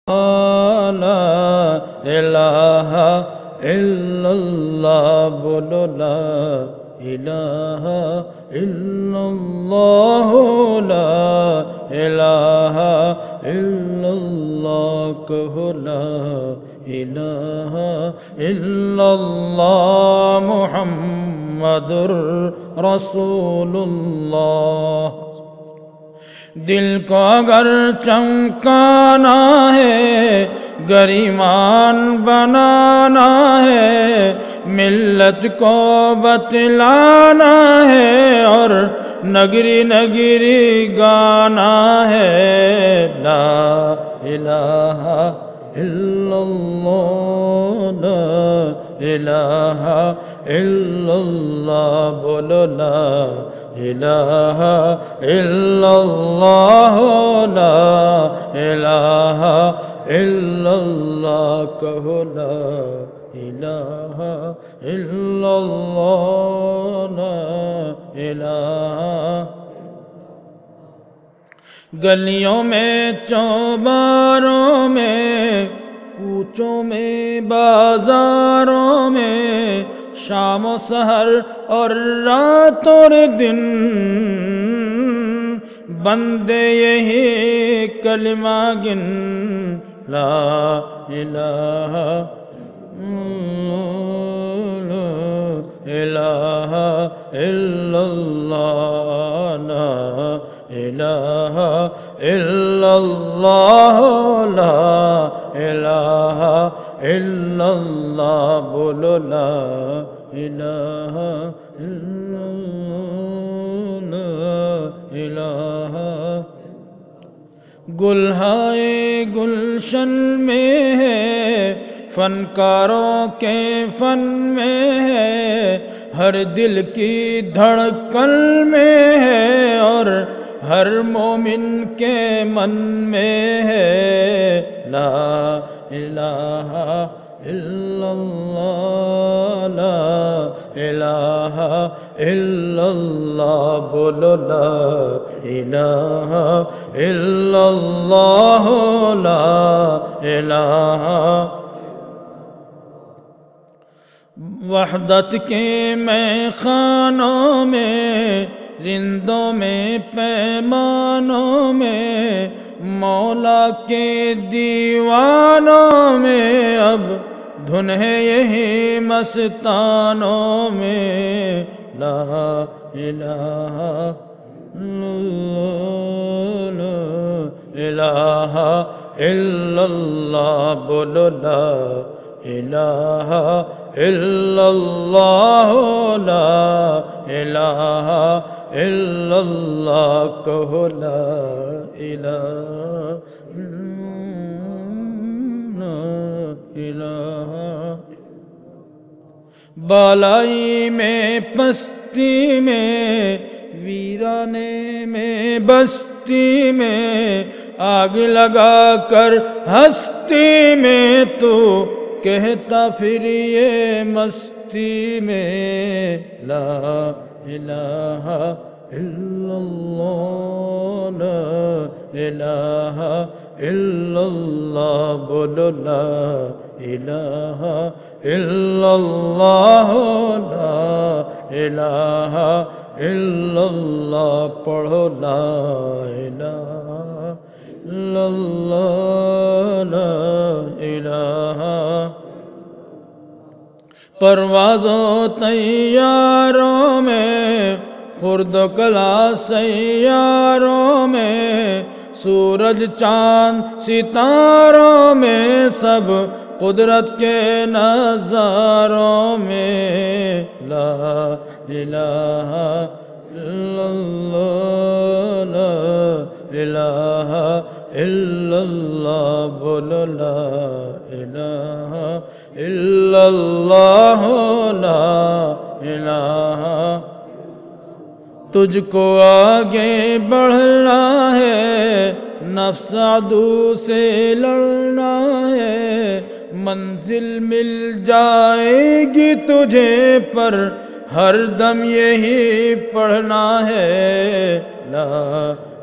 لا الہ الا اللہ بولو لا الہ الا اللہ لا الہ الا اللہ کہو لا الہ الا اللہ محمد رسول اللہ۔ دل کو اگر چمکانا ہے، گریمان بنانا ہے، ملت کو بتلانا ہے اور نگری نگری گانا ہے، لا الہ الا اللہ لا الہ الا اللہ بولو لا الہ الا اللہ لا الہ الا اللہ کہو لا الہ الا اللہ لا الہ۔ گلیوں میں چوباروں میں، کوچوں میں بازاروں میں، شام و سحر اور رات اور دن بندے یہی کلمہ گن، لا الہ الہ الا اللہ لا الہ الا اللہ لا الہ الا اللہ بولو لا الہ الا اللہ لا الہ۔ گلہائے گلشن میں ہے، فنکاروں کے فن میں ہے، ہر دل کی دھڑکن میں ہے اور ہر مومن کے من میں ہے، لا الہ الا اللہ لا الہ الا اللہ بولو لا الہ الا اللہ لا الہ۔ وحدت کے میں خانوں میں، رندوں میں پیمانوں میں، مولا کے دیوانوں میں، اب دھن ہے یہی مستانوں میں، لا الہ الہ الا اللہ بولو لا الہ الا اللہ لا الہ الا اللہ کہو لا الہ الہ۔ بالائی میں پستی میں، ویرانے میں بستی میں، آگ لگا کر ہستی میں، تو کہتا پھر یہ مستی میں، لا الہ الا اللہ لا الہ الا اللہ بولو لا الہ الا اللہ لا الہ الا اللہ پڑھو لا الہ الا اللہ لا الہ۔ پرواز و طیاروں میں، خرد و کلا سیاروں میں، سورج چاند ستاروں میں، سب قدرت کے نظاروں میں، لا الہ الا اللہ لا الہ الا اللہ بولو لا الہ الا اللہ لا الہ۔ تجھ کو آگے بڑھنا ہے، نفس عدو سے لڑنا ہے، منزل مل جائے گی تجھے پر ہر دم یہی پڑھنا ہے، لا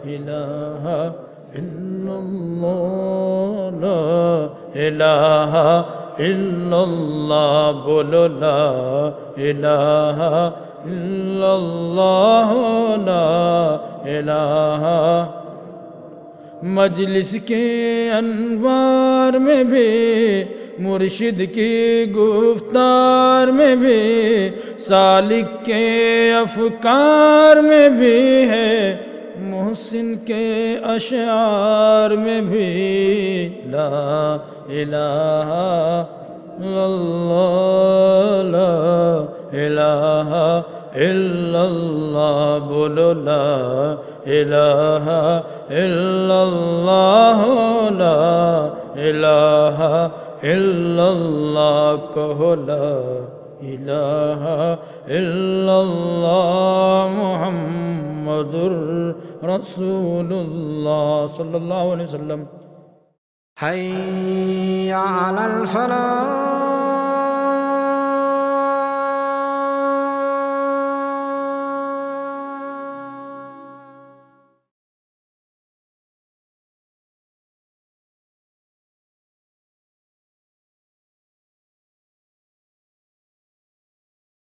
الہ الا اللہ لا الہ الا اللہ بولو لا الہ الا اللہ لا الہ مجلس کے انوار میں بھی مرشد کی گفتار میں بھی سالک کے افکار میں بھی ہے محسن کے اشعار میں بھی لا الہ الا اللہ لا الہ الا اللہ بولو لا الہ الا اللہ لا الہ الا اللہ کہو لا الہ الا اللہ محمد رسول اللہ صلی اللہ علیہ وسلم حي على الفلاح